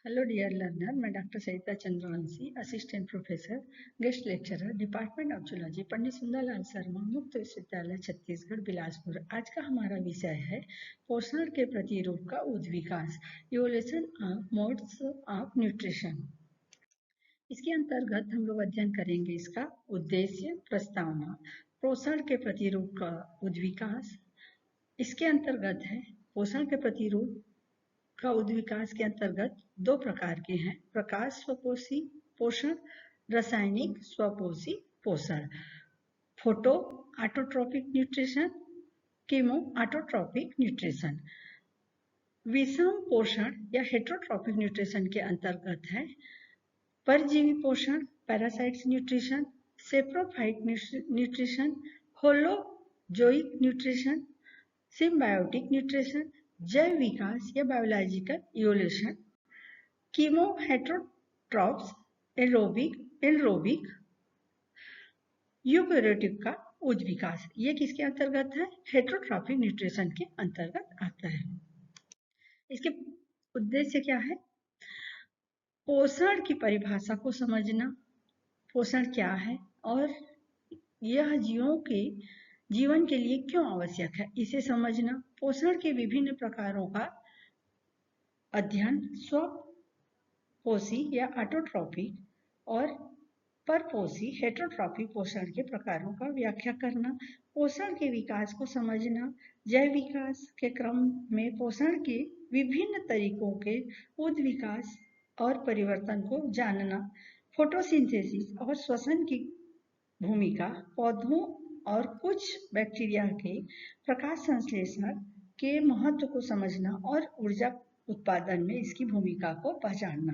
Hello dear learner, मैं doctor Sarita Chandravanshi, assistant professor, guest lecturer, department of zoology, Pandit Sundarlal Sharma, मुक्त विश्वविद्यालय छत्तीसगढ़ बिलासपुर। आज का हमारा विषय है पोषण के प्रतिरूप का उद्विकास, evolution of modes of nutrition. इसके अंतर्गत हम लोग अध्ययन करेंगे इसका उद्देश्य, प्रस्तावना, पोषण के प्रतिरूप का उद्विकास। इसके अंतर्गत है पोषण के प्रतिरूप का उद्विकास के अंतर्गत दो प्रकार के हैं, प्रकाश स्वपोषी पोषण, रासायनिक स्वपोषी पोषण, photo autotrophic nutrition, chemo autotrophic nutrition. विषम पोषण या हेटरोट्रोपिक न्यूट्रिशन के अंतर्गत है परजीवी पोषण, parasites nutrition, saprophyte nutrition, holozoic nutrition, symbiotic nutrition, जैव विकास या biological evolution, chemo heterotrophs, aerobic eukaryotic का उद्विकास। ये किसके अंतर्गत है? हेटरोट्रॉपिक न्यूट्रिशन के अंतर्गत आता है। इसके उद्देश्य क्या है? पोषण की परिभाषा को समझना, पोषण क्या है और यह जीवों के जीवन के लिए क्यों आवश्यक है, इसे समझना। पोषण के विभिन्न प्रकारों का अध्ययन, स्वपोषी या ऑटोट्रोपिक और परपोषी हेटरोट्रोपिक पोषण के प्रकारों का व्याख्या करना, पोषण के विकास को समझना, जैव विकास के क्रम में पोषण के विभिन्न तरीकों के उद्विकास और परिवर्तन को जानना, फोटोसिंथेसिस और श्वसन की भूमिका, पौधों और कुछ बैक्टीरिया के प्रकाश संश्लेषण के महत्व को समझना और ऊर्जा उत्पादन में इसकी भूमिका को पहचानना।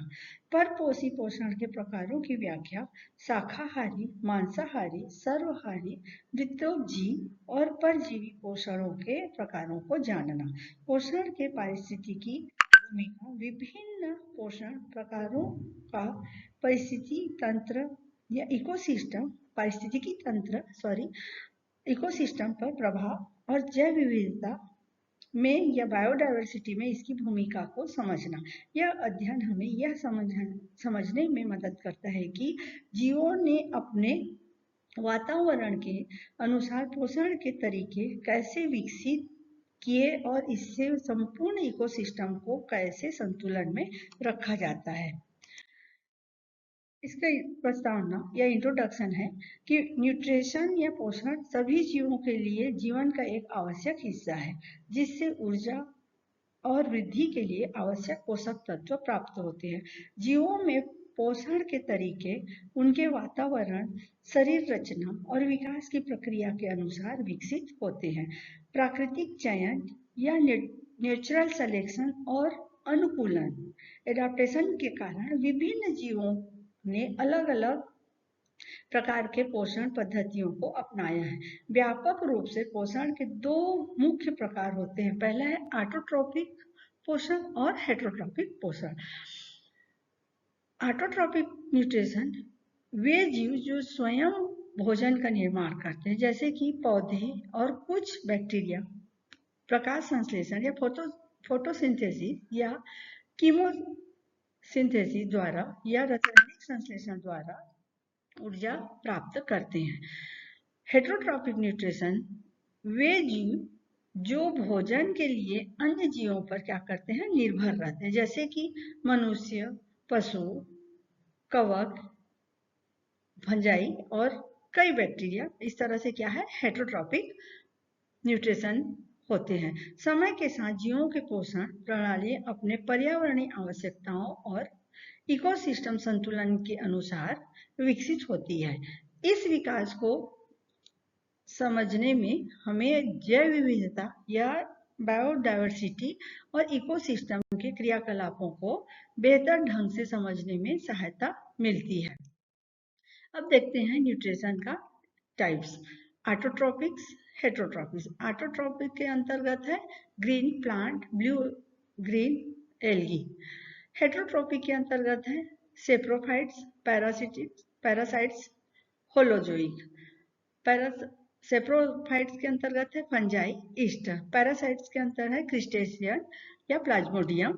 परपोषी पोषण के प्रकारों की व्याख्या, शाकाहारी, मांसाहारी, सर्वहारी, द्वितीयक और परजीवी पोषणों के प्रकारों को जानना। पोषण के पारिस्थितिकी भूमिका, विभिन्न पोषण प्रकारों का परिस्थिति तंत्र या इकोसिस्टम इकोसिस्टम पर प्रभाव और जैव विविधता में या बायोडायवर्सिटी में इसकी भूमिका को समझना। यह अध्ययन हमें यह समझने में मदद करता है कि जीवों ने अपने वातावरण के अनुसार पोषण के तरीके कैसे विकसित किए और इससे संपूर्ण इकोसिस्टम को कैसे संतुलन में रखा जाता है। इसका प्रस्तावना या इंट्रोडक्शन है कि न्यूट्रिशन या पोषण सभी जीवों के लिए जीवन का एक आवश्यक हिस्सा है, जिससे ऊर्जा और वृद्धि के लिए आवश्यक पोषक तत्व प्राप्त होते हैं। जीवों में पोषण के तरीके उनके वातावरण, शरीर रचना और विकास की प्रक्रिया के अनुसार विकसित होते हैं। प्राकृतिक चयन या नेचुरल सिलेक्शन और अनुकूलन एडाप्टेशन के कारण विभिन्न जीवों ने अलग अलग प्रकार के पोषण पद्धतियों को अपनाया है। व्यापक रूप से पोषण के दो मुख्य प्रकार होते हैं। पहला है ऑटोट्रोपिक पोषण और हेटरोट्रोपिक पोषण। ऑटोट्रोपिक न्यूट्रिशन वे जीव जो स्वयं भोजन का निर्माण करते हैं, जैसे कि पौधे और कुछ बैक्टीरिया प्रकाश संश्लेषण या फोटोसिंथेसिस या कीमोसिंथेसिस द्वारा या रासायनिक संश्लेषण द्वारा ऊर्जा प्राप्त करते हैं। हेटरोट्रोपिक न्यूट्रिशन वे जीव जो भोजन के लिए अन्य जीवों पर क्या करते हैं, निर्भर रहते हैं, जैसे कि मनुष्य, पशु, कवक, फंजाई और कई बैक्टीरिया। इस तरह से क्या है, हेटरोट्रोपिक न्यूट्रिशन होते हैं। समय के साथ जीवों के पोषण प्रणाली अपने पर्यावरणीय आवश्यकताओं और इकोसिस्टम संतुलन के अनुसार विकसित होती है। इस विकास को समझने में हमें जैव विविधता या बायोडायवर्सिटी और इकोसिस्टम के क्रियाकलापों को बेहतर ढंग से समझने में सहायता मिलती है। अब देखते हैं न्यूट्रिशन का टाइप्स। ऑटोट्रोपिक्स, हेटरोट्रोपिक्स। ऑटोट्रोपिक के अंतर्गत है green plant, blue green algae. Heterotrophic के अंतर्गत है सेप्रोफाइट्स, पैरासाइट्स, होलोजोइक। सेप्रोफाइट्स के अंतर्गत है फंजाई, ईस्टर। पैरासाइट्स के अंतर्गत है क्रिस्टेशियन या प्लाज्मोडियम।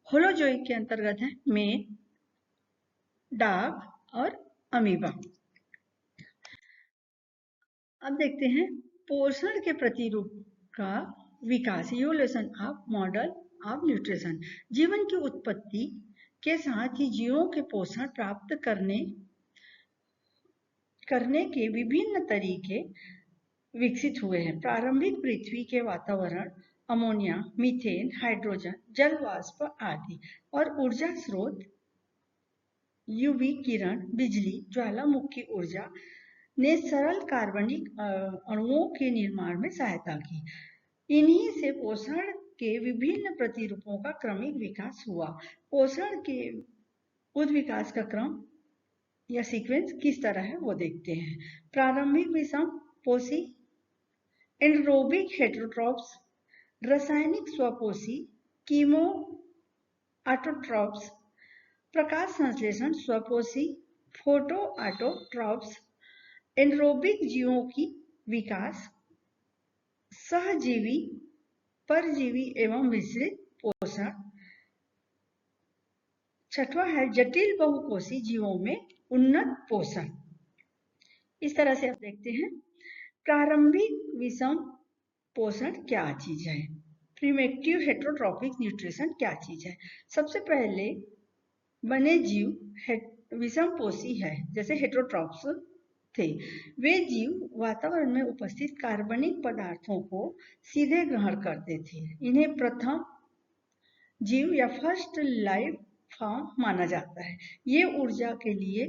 होलोजोइक के अंतर्गत है मेन, डार्क और अमीबा। अब देखते हैं पोषण के प्रतिरूप का विकास, evolution of model of nutrition. जीवन की उत्पत्ति के साथ ही जीवों के पोषण प्राप्त करने के विभिन्न तरीके विकसित हुए हैं। प्रारंभिक पृथ्वी के वातावरण, अमोनिया, मीथेन, हाइड्रोजन, जल वाष्प आदि और ऊर्जा स्रोत, यूवी किरण, बिजली, ज्वालामुखी ऊर्जा ने सरल कार्बनिक अणुओं के निर्माण में सहायता की। इन्हीं से पोषण के विभिन्न प्रतिरूपों का क्रमिक विकास हुआ। पोषण के उद्विकास का क्रम या सीक्वेंस किस तरह है वो देखते हैं। प्रारंभिक विषम पोषी एनरोबिक हेटेरोट्रॉप्स, रासायनिक स्वपोषी कीमो ऑटोट्रॉप्स, प्रकाश संश्लेषण स्वपोषी फोटो ऑटोट्रॉप्स, एनरोबिक जीवों की विकास, सहजीवी, परजीवी एवं मिश्रित पोषण। छठवां है जटिल बहुकोषी जीवों में उन्नत पोषण। इस तरह से आप देखते हैं प्रारंभिक विषम पोषण क्या चीज है, प्रिमिटिव हेटेरोट्रॉपिक न्यूट्रिशन क्या चीज है। सबसे पहले बने जीव विषम पोषी है, जैसे हेटेरोट्रॉप्स थे। वे जीव वातावरण में उपस्थित कार्बनिक पदार्थों को सीधे ग्रहण करते थे। इन्हें प्रथम जीव या फर्स्ट लाइफ फॉर्म माना जाता है। ये ऊर्जा के लिए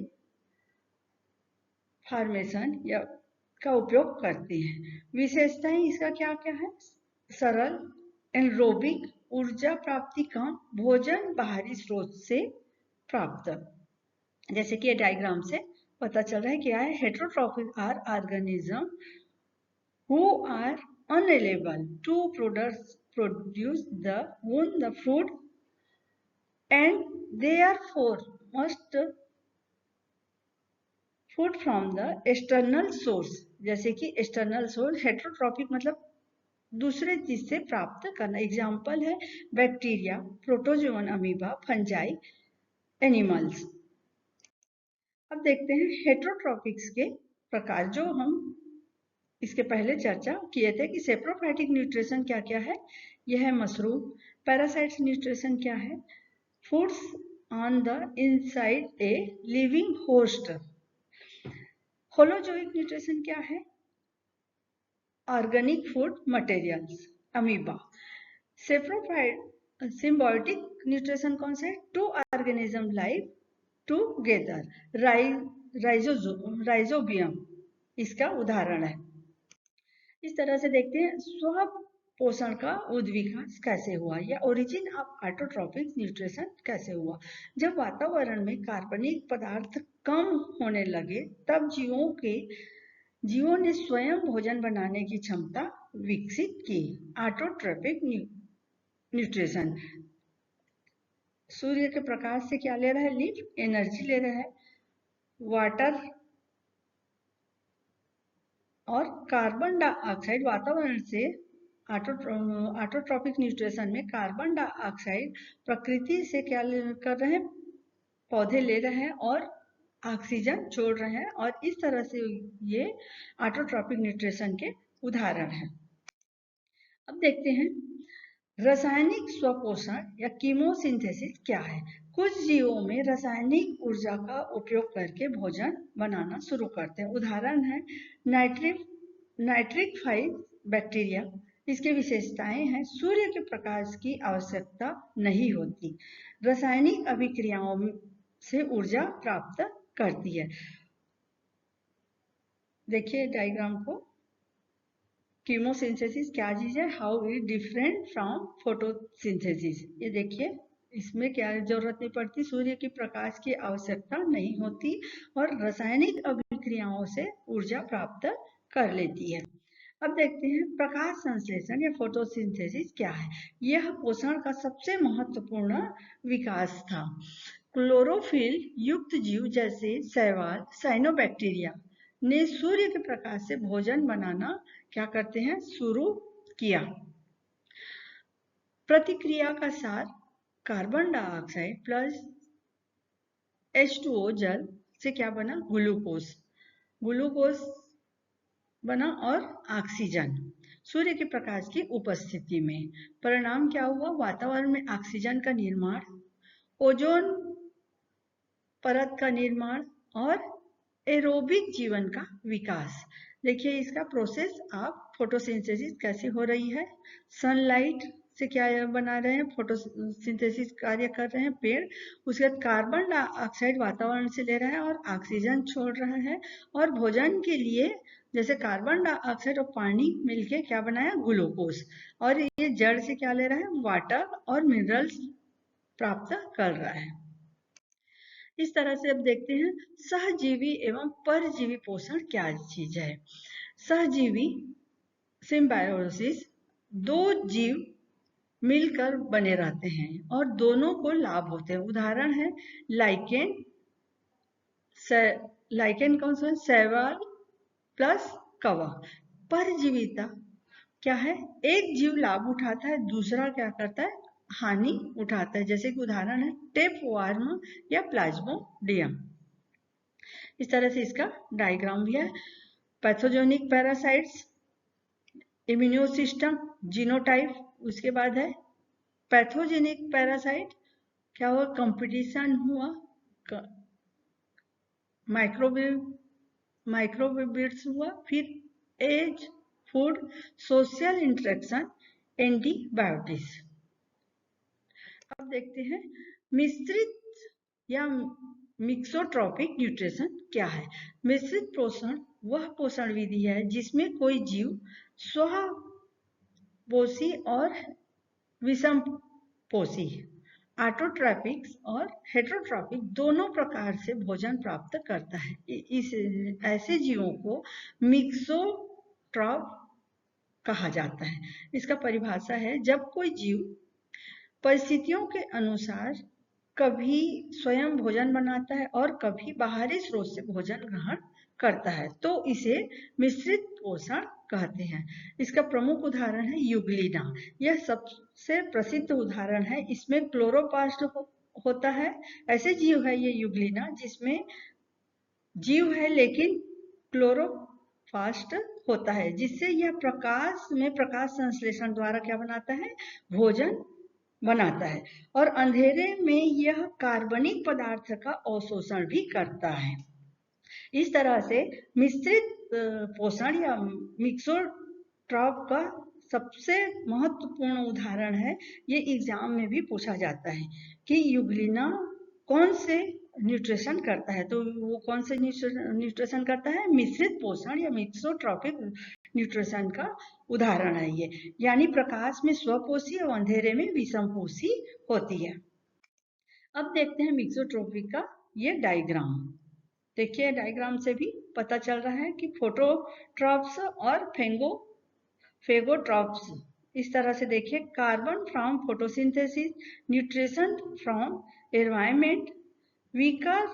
फॉर्मेशन या का उपयोग करते हैं। विशेषताएं इसका क्या क्या है, सरल, एनरोबिक, ऊर्जा प्राप्ति कम, भोजन बाहरी स्रोत से प्राप्त। जैसे कि डायग्राम से पता चल रहा है क्या है, heterotrophic are organism who are unable to produce the food and therefore must food from the external source। जैसे कि एक्सटर्नल सोर्स, हेटेरोट्रॉपिक मतलब दूसरे चीज से प्राप्त करना। एग्जाम्पल है bacteria, protozoan, amoeba, fungi, animals. अब देखते हैं हेटेरोट्रॉपिक्स के प्रकार, जो हम इसके पहले चर्चा किए थे कि सेप्रोफाइटिक न्यूट्रिशन क्या क्या है। यह है मशरूम। पैरासाइट्स न्यूट्रिशन क्या है, foods on the inside a living host. Holozoic nutrition क्या है, organic food materials, amoeba. Saprophyte symbiotic nutrition कौन से, two organism live together, rhizobium इसका उदाहरण है। इस तरह से देखते हैं स्व पोषण का उद्विकास कैसे हुआ या ओरिजिन ऑफ ऑटोट्रॉपिक न्यूट्रिशन कैसे हुआ। जब वातावरण में कार्बनिक पदार्थ कम होने लगे तब जीवों ने स्वयं भोजन बनाने की क्षमता विकसित की। ऑटोट्रॉपिक न्यूट्रिशन सूर्य के प्रकाश से क्या ले रहा है, लीफ एनर्जी ले रहा है। वाटर और कार्बन डाइऑक्साइड वातावरण से ऑटोट्रॉपिक न्यूट्रिशन में कार्बन डाइऑक्साइड प्रकृति से क्या कर रहे हैं, पौधे ले रहे हैं और ऑक्सीजन छोड़ रहे हैं, और इस तरह से ये ऑटोट्रॉपिक न्यूट्रिशन के उदाहरण हैं। अब देखते हैं रासायनिक स्वपोषण या कीमोसिंथेसिस क्या है। कुछ जीवों में रासायनिक ऊर्जा का उपयोग करके भोजन बनाना शुरू करते हैं। उदाहरण है नाइट्रिक फाइव बैक्टीरिया। इसकी विशेषताएं हैं सूर्य के प्रकाश की आवश्यकता नहीं होती, रासायनिक अभिक्रियाओं से ऊर्जा प्राप्त करती है। देखिए डायग्राम को, कीमोसिंथेसिस क्या चीज है, how is different from photosynthesis. ये देखिए इसमें क्या जरूरत नहीं पड़ती, सूर्य की प्रकाश की आवश्यकता नहीं होती और रासायनिक अभिक्रियाओं से ऊर्जा प्राप्त कर लेती है। अब देखते हैं प्रकाश संश्लेषण या फोटोसिंथेसिस क्या है। यह पोषण का सबसे महत्वपूर्ण विकास था। क्लोरोफिल युक्त जीव जैसे शैवाल, साइनोबैक्टीरिया ने सूर्य के प्रकाश से भोजन बनाना क्या करते हैं, शुरू किया। प्रतिक्रिया का सार कार्बन डाइऑक्साइड प्लस H2O जल से क्या बना? ग्लूकोज। ग्लूकोज बना और ऑक्सीजन सूर्य के प्रकाश की उपस्थिति में। परिणाम क्या हुआ? वातावरण में ऑक्सीजन का निर्माण, ओजोन परत का निर्माण और एरोबिक जीवन का विकास। देखिए इसका प्रोसेस, आप फोटोसिंथेसिस कैसे हो रही है। सनलाइट से क्या बना रहे हैं? फोटोसिंथेसिस कार्य कर रहे हैं पेड़। उसके बाद कार्बन डाइऑक्साइड वातावरण से ले रहा है और ऑक्सीजन छोड़ रहा है, और भोजन के लिए जैसे कार्बन डाइऑक्साइड और पानी मिलके क्या बनाया? ग्लूकोज। और ये जड़ से क्या ले रहा है? वाटर और मिनरल्स प्राप्त कर रहा है। इस तरह से अब देखते हैं सहजीवी एवं परजीवी पोषण क्या चीज है। सहजीवी सिम्बायोसिस, दो जीव मिलकर बने रहते हैं और दोनों को लाभ होते हैं। उदाहरण है लाइकेन। लाइकेन कौन सा है? शैवाल प्लस कवक। परजीविता क्या है? एक जीव लाभ उठाता है, दूसरा क्या करता है? हानि उठाता है। जैसे कि उदाहरण है टेपवार्म या प्लाज्मोडियम। इस तरह से इसका डायग्राम भी है। Pathogenic parasites, immuno system, genotype. उसके बाद है पैथोजेनिक पैरासाइट, क्या हुआ? कंपटीशन हुआ, माइक्रोबिट्स हुआ, फिर age, food, social interaction, antibiotics. अब देखते हैं मिश्रित या मिक्सोट्रॉपिक न्यूट्रिशन क्या है। मिश्रित पोषण वह पोषण विधि है जिसमें कोई जीव स्वपोषी और विषम पोषी, ऑटोट्रॉपिक और हेटेरोट्रॉपिक दोनों प्रकार से भोजन प्राप्त करता है। इस ऐसे जीवों को मिक्सोट्रॉप कहा जाता है। इसका परिभाषा है जब कोई जीव परिस्थितियों के अनुसार कभी स्वयं भोजन बनाता है और कभी बाहरी स्रोत से भोजन ग्रहण करता है, तो इसे मिश्रित पोषण कहते हैं। इसका प्रमुख उदाहरण है यूग्लिना। यह सबसे प्रसिद्ध उदाहरण है। इसमें क्लोरोप्लास्ट होता है। ऐसे जीव है ये यूग्लिना जिसमें जीव है लेकिन क्लोरोप्लास्ट होता है, जिससे यह प्रकाश संश्लेषण द्वारा क्या बनाता है? भोजन बनाता है। और अंधेरे में यह कार्बनिक पदार्थ का अवशोषण भी करता है। इस तरह से मिश्रित पोषण या मिक्सोट्रॉप का सबसे महत्वपूर्ण उदाहरण है। ये एग्जाम में भी पूछा जाता है कि यूग्लिना कौन से न्यूट्रिशन करता है, तो वो कौन से न्यूट्रिशन करता है? मिश्रित पोषण या मिक्सोट्रॉपिक न्यूट्रिशन का उदाहरण है ये। यानी प्रकाश में स्वपोषी और अंधेरे में विषमपोषी होती है। अब देखते हैं मिक्सोट्रॉपिक का ये डायग्राम। देखिए डायग्राम से भी पता चल रहा है कि फोटोट्रॉप्स और फेगोट्रॉप्स। इस तरह से देखिए carbon from photosynthesis, nutrition from environment, weaker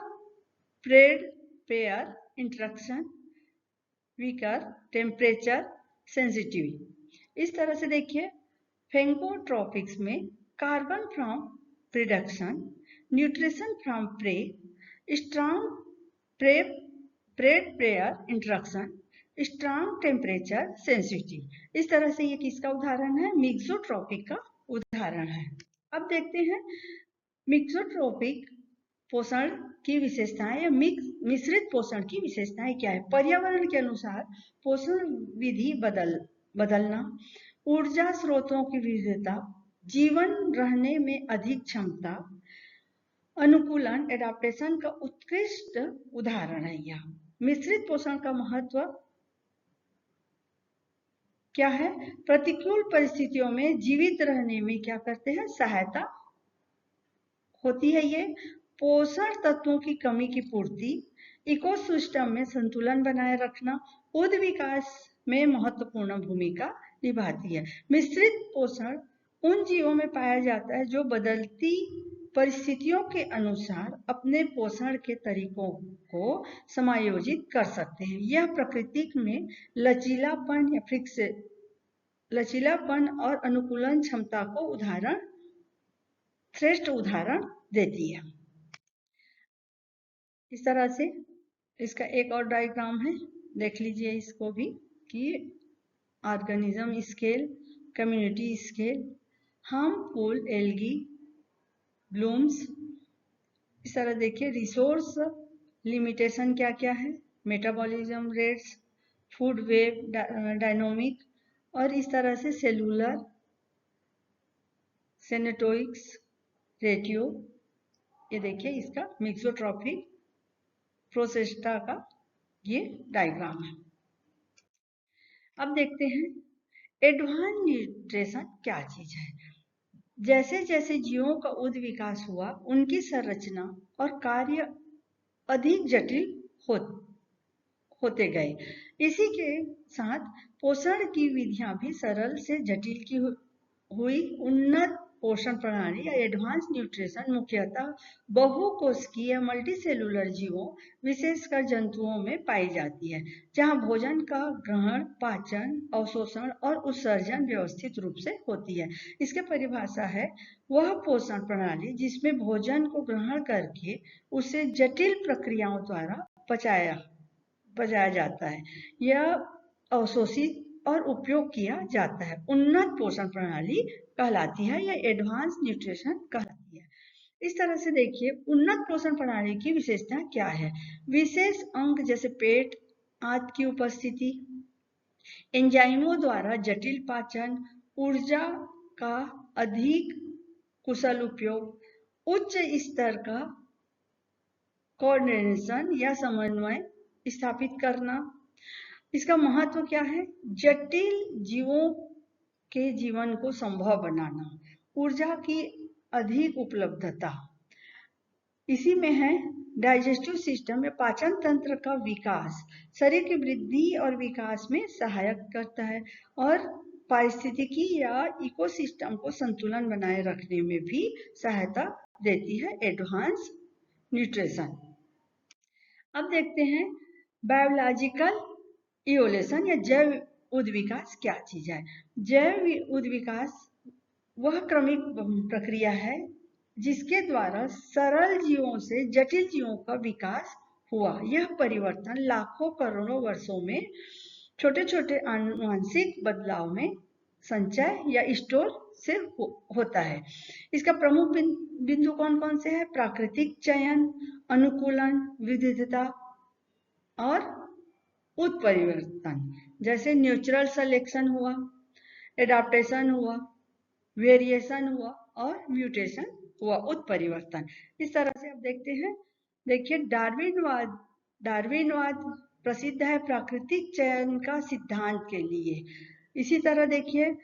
predator interaction, weaker temperature sensitive. इस तरह से देखिए फेगोट्रॉपिक्स में carbon from production, nutrition from prey, strong predator interaction, strong temperature sensitive. इस तरह से ये किसका उदाहरण है? मिक्सोट्रॉपिक का उदाहरण है। अब देखते हैं मिक्सोट्रॉपिक पोषण की विशेषताएं या मिश्रित पोषण की विशेषताएं क्या है। पर्यावरण के अनुसार पोषण विधि बदलना, ऊर्जा स्रोतों की विविधता, जीवन रहने में अधिक क्षमता, अनुकूलन एडाप्टेशन का उत्कृष्ट उदाहरण है। यह मिश्रित पोषण का महत्व क्या है? प्रतिकूल परिस्थितियों में जीवित रहने में क्या करते हैं? सहायता होती है। ये पोषण तत्वों की कमी की पूर्ति, इकोसिस्टम में संतुलन बनाए रखना, उद्भिद विकास में महत्वपूर्ण भूमिका निभाती है। मिश्रित पोषण उन जीवों में पाया जाता है जो बदलती परिस्थितियों के अनुसार अपने पोषण के तरीकों को समायोजित कर सकते हैं। यह प्रकृति में लचीलापन और अनुकूलन क्षमता को उदाहरण श्रेष्ठ उदाहरण देती है। इस तरह से इसका एक और डायग्राम है, देख लीजिए इसको भी, कि organism scale, community scale, harmful algae blooms. इस तरह देखिए रिसोर्स लिमिटेशन क्या क्या है, metabolism rates, food web dynamic, और इस तरह से सेलुलर सेनेटोइक्स रेटियो। ये देखिए इसका मिक्सोट्रॉफिक प्रोसेस्टा का ये डायग्राम है। अब देखते हैं एडवांस न्यूट्रिशन क्या चीज है। जैसे जैसे जीवों का उद विकास हुआ, उनकी संरचना और कार्य अधिक जटिल होते गए। इसी के साथ पोषण की विधियां भी सरल से जटिल की हुई। उन्नत पोषण प्रणाली या एडवांस न्यूट्रिशन मुख्यतः बहुकोशिकीय मल्टीसेलुलर जीवों, विशेषकर जंतुओं में पाई जाती है, जहां भोजन का ग्रहण, पाचन, अवशोषण और उत्सर्जन व्यवस्थित रूप से होती है। इसके परिभाषा है वह पोषण प्रणाली जिसमें भोजन को ग्रहण करके उसे जटिल प्रक्रियाओं द्वारा पचाया जाता है या अवशोषित और उपयोग किया जाता है, उन्नत पोषण प्रणाली कहलाती है या एडवांस न्यूट्रिशन कहलाती है। इस तरह से देखिए उन्नत पोषण प्रणाली की विशेषता क्या है। विशेष अंग जैसे पेट आदि की उपस्थिति, एंजाइमों द्वारा जटिल पाचन, ऊर्जा का अधिक कुशल उपयोग, उच्च स्तर का कोऑर्डिनेशन या समन्वय स्थापित करना। इसका महत्व क्या है, जटिल जीवों के जीवन को संभव बनाना, ऊर्जा की अधिक उपलब्धता। इसी में है डाइजेस्टिव सिस्टम या पाचन तंत्र का विकास, शरीर की वृद्धि और विकास में सहायक करता है और पारिस्थितिकी या इकोसिस्टम को संतुलन बनाए रखने में भी सहायता देती है एडवांस न्यूट्रिशन। अब देखते हैं बायोलॉजिकल इवोल्यूशन या जैव उद्विकास क्या चीज है। जैव उद्विकास वह क्रमिक प्रक्रिया है जिसके द्वारा सरल जीवों से जटिल जीवों का विकास हुआ। यह परिवर्तन लाखों करोड़ों वर्षों में छोटे छोटे आनुवंशिक बदलाव में संचय या स्टोर से होता है। इसका प्रमुख बिंदु कौन कौन से है, प्राकृतिक चयन, अनुकूलन, विविधता और उत्परिवर्तन। जैसे नेचुरल सिलेक्शन हुआ, एडाप्टेशन हुआ, वेरिएशन हुआ और म्यूटेशन हुआ, उत्परिवर्तन। इस तरह से अब देखते हैं, देखिए डार्विनवाद प्रसिद्ध है प्राकृतिक चयन का सिद्धांत के लिए। इसी तरह देखिए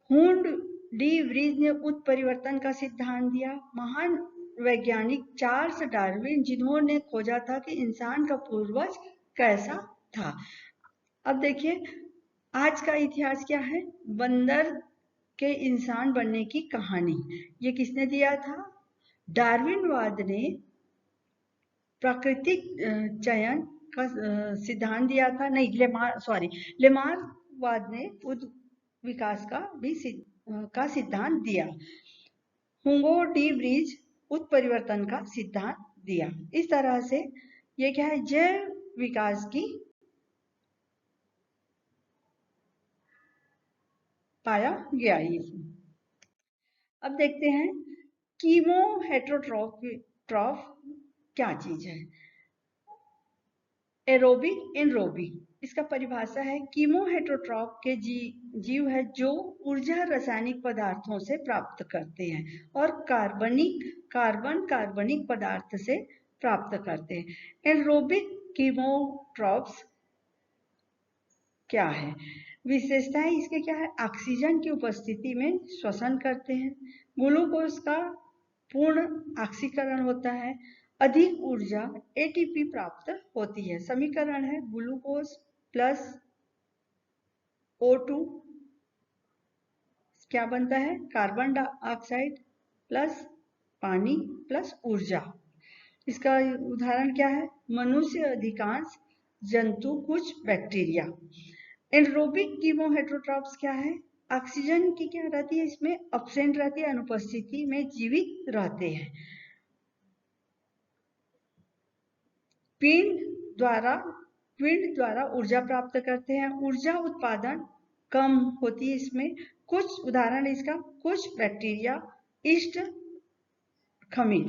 हुंड डी व्रीज ने उत्परिवर्तन का सिद्धांत दिया। महान वैज्ञानिक चार्ल्स डार्विन, जिन्होंने खोजा था कि इंसान का पूर्वज कैसा था। अब देखिए आज का इतिहास क्या है, बंदर के इंसान बनने की कहानी। ये किसने दिया था, डार्विनवाद ने प्राकृतिक चयन का सिद्धांत दिया था। नहीं, लेमार्कवाद ने विकास का भी सिद्धांत दिया। हुंगो डी व्रीज उत्परिवर्तन का सिद्धांत दिया। इस तरह से ये क्या है, जैव विकास की पाया गया। अब देखते हैं कीमो हेटरोट्रॉफ क्या चीज है। एरोबिक एनरोबिक, इसका परिभाषा है कीमो हेटरोट्रॉफ के जीव है जो ऊर्जा रासायनिक पदार्थों से प्राप्त करते हैं और कार्बनिक पदार्थ से प्राप्त करते हैं। एनरोबिक कीमोट्रॉफ्स क्या है, विशेषताएं इसके क्या है, ऑक्सीजन की उपस्थिति में श्वसन करते हैं, ग्लूकोज का पूर्ण ऑक्सीकरण होता है, अधिक ऊर्जा एटीपी प्राप्त होती है। समीकरण है ग्लूकोज प्लस O2 क्या बनता है, कार्बन डाइऑक्साइड प्लस पानी प्लस ऊर्जा। इसका उदाहरण क्या है, मनुष्य, अधिकांश जंतु, कुछ बैक्टीरिया। एनरोबिक कीमो हेटरोट्रॉफ्स क्या है, ऑक्सीजन की क्या रहती है, इसमें एब्सेंट रहती है, अनुपस्थिति में जीवित रहते हैं। पिंड द्वारा ऊर्जा प्राप्त करते हैं। ऊर्जा उत्पादन कम होती है इसमें। कुछ उदाहरण इसका, कुछ बैक्टीरिया, ईस्ट, खमीर।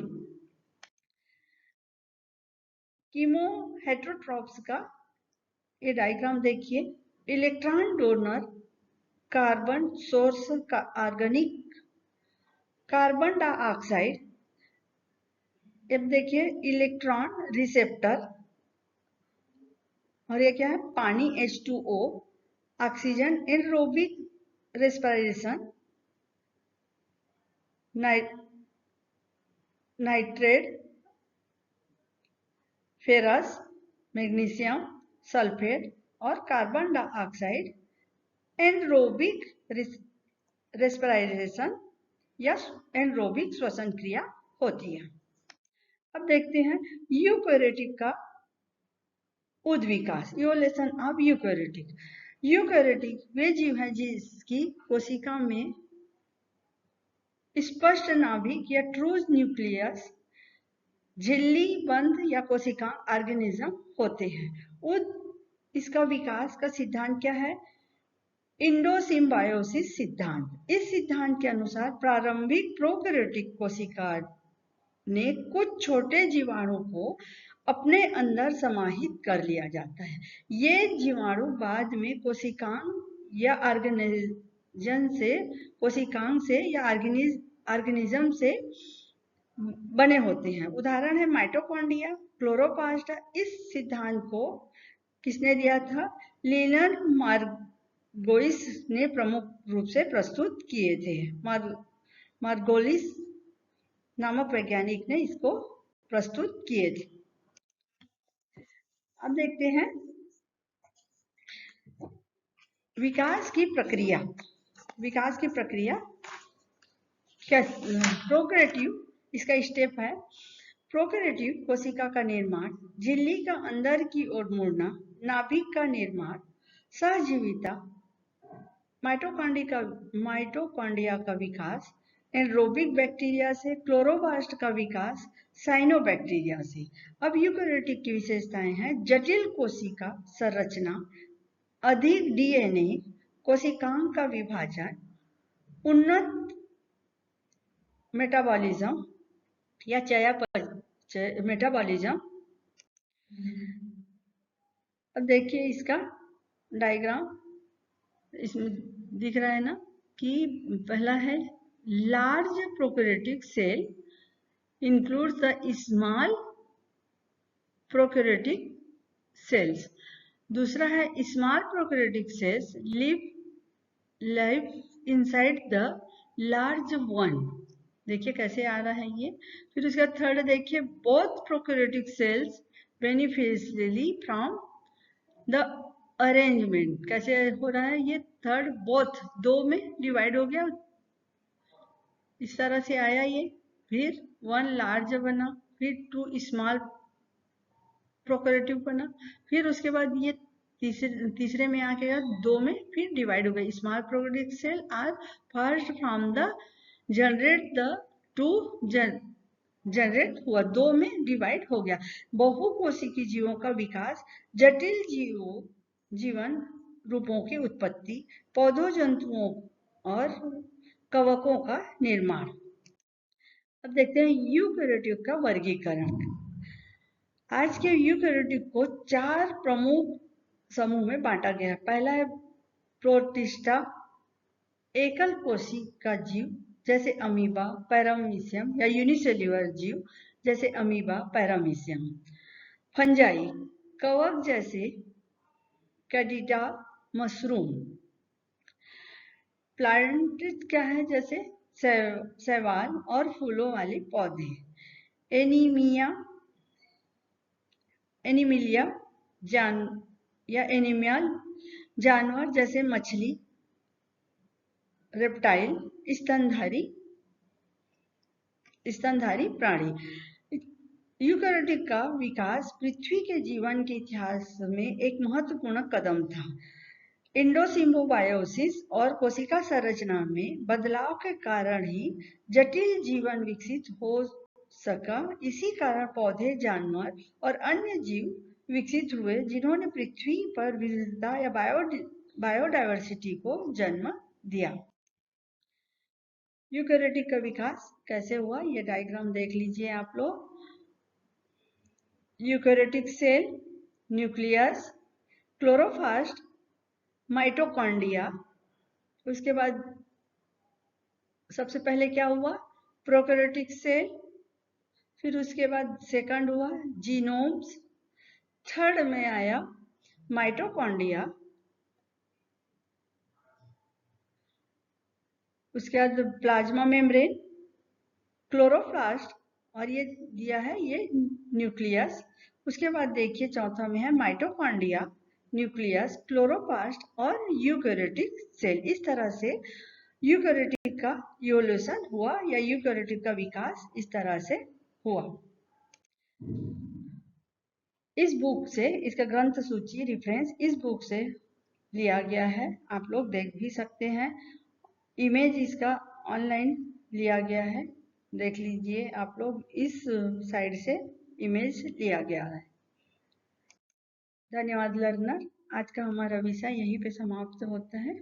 कीमो हेटेरोट्रॉप्स का ये डायग्राम देखिए। इलेक्ट्रॉन डोनर, कार्बन सोर्स का ऑर्गेनिक, कार्बन डाइऑक्साइड। अब देखिए इलेक्ट्रॉन रिसेप्टर, और ये क्या है, पानी H2O, oxygen anaerobic respiration, nitrate, ferrous, magnesium sulphate और कार्बन डाइऑक्साइड एनरोबिक रेस्पिरेशन या एनरोबिक श्वसन क्रिया होती है। अब देखते हैं यूकैरियोटिक का उद्विकास, इवोल्यूशन ऑफ यूकैरियोटिक। यूकैरियोटिक वे जीव हैं जिसकी कोशिका में स्पष्ट नाभिक या ट्रूज न्यूक्लियस, झिल्ली बंद या कोशिका ऑर्गेनिज्म होते हैं। इसका विकास का सिद्धांत क्या है, इंडोसिम्बायोसिस सिद्धांत। इस सिद्धांत के अनुसार प्रारंभिक प्रोकैरियोटिक कोशिका ने कुछ छोटे जीवाणु को अपने अंदर समाहित कर लिया जाता है। ये जीवाणु बाद में कोशिकांग या ऑर्गेनिज्म से बने होते हैं। उदाहरण है माइटोकॉन्ड्रिया, क्लोरोप्लास्ट। इस सिद्धांत को किसने दिया था, लीनर मार्गोलिस ने प्रमुख रूप से प्रस्तुत किए थे। मार्गोलिस नामक वैज्ञानिक ने इसको प्रस्तुत किए थे। अब देखते हैं विकास की प्रक्रिया। विकास की प्रक्रिया क्या, प्रोकैरियोटिक इसका स्टेप है। प्रोकैरियोटिक कोशिका का निर्माण, झिल्ली का अंदर की ओर मुड़ना, नाभिक का निर्माण, सहजीविता, माइटोकॉन्ड्रिया का विकास, एनरोबिक बैक्टीरिया से, क्लोरोप्लास्ट का विकास साइनोबैक्टीरिया से। अब यूकैरियोटिक की विशेषताएं हैं, जटिल कोशिका संरचना, अधिक डीएनए, कोशिकांग का विभाजन, उन्नत मेटाबॉलिज्म या मेटाबॉलिज्म। अब देखिए इसका डायग्राम इसमें दिख रहा है ना, कि पहला है large prokaryotic cell includes the small prokaryotic cells। दूसरा है small prokaryotic cells live inside the large one। देखिए कैसे आ रहा है ये। फिर उसका थर्ड देखिए, both prokaryotic cells beneficially from the arrangement। कैसे हो रहा है ये, थर्ड बोथ, दो में डिवाइड हो गया, इस तरह से आया ये। फिर वन लार्ज बना, फिर टू स्मॉल प्रोकैरियोटिक बना, फिर उसके बाद ये तीसरे में आके दो में फिर डिवाइड हो गए। Small prokaryotic cell are first from the generate हुआ, दो में डिवाइड हो गया। बहुकोशिकीय जीवों का विकास, जटिल जीवन रूपों की उत्पत्ति, पौधों, जंतुओं और कवकों का निर्माण। अब देखते हैं यूकैरियोटिक का वर्गीकरण। आज के यूकैरियोटिक को 4 प्रमुख समूह में बांटा गया है। पहला है प्रोटिस्टा, एकल कोशिका जीव जैसे अमीबा, पैरामीशियम, या यूनिसेल्युलर जीव जैसे अमीबा, पैरामीशियम। फंजाई, कवक जैसे कैडिडा, मशरूम। प्लांट क्या है, जैसे शैवाल और फूलों वाले पौधे। एनिमिलिया एनिमल जानवर जैसे मछली, रेप्टाइल, स्तनधारी प्राणी। यूकैरियोटिक का विकास पृथ्वी के जीवन के इतिहास में एक महत्वपूर्ण कदम था। इंडोसिम्बोबायोसिस और कोशिका संरचना में बदलाव के कारण ही जटिल जीवन विकसित हो सका। इसी कारण पौधे, जानवर और अन्य जीव विकसित हुए जिन्होंने पृथ्वी पर विविधता या बायोडायवर्सिटी को जन्म दिया। यूकेरियोटिक का विकास कैसे हुआ, ये डायग्राम देख लीजिए आप लोग। Eukaryotic cell, nucleus, chloroplast, mitochondria. उसके बाद सबसे पहले क्या हुआ, प्रोकैरियोटिक सेल, फिर उसके बाद सेकंड हुआ जीनोम्स, थर्ड में आया माइटोकॉन्ड्रिया, उसके बाद प्लाज्मा मेम्ब्रेन, क्लोरोप्लास्ट, और ये दिया है ये न्यूक्लियस। उसके बाद देखिए चौथा में है माइटोकॉन्ड्रिया, न्यूक्लियस, क्लोरोप्लास्ट और यूकेरियोटिक सेल। इस तरह से यूकेरियोटिक का इवोल्यूशन हुआ या यूकेरियोटिक का विकास इस तरह से हुआ। इस बुक से, इसका ग्रंथ सूची रेफरेंस इस बुक से लिया गया है, आप लोग देख भी सकते हैं। इमेज इसका ऑनलाइन लिया गया है, देख लीजिए आप लोग, इस साइड से इमेज लिया गया है। धन्यवाद लर्नर, आज का हमारा विषय यहीं पे समाप्त होता है।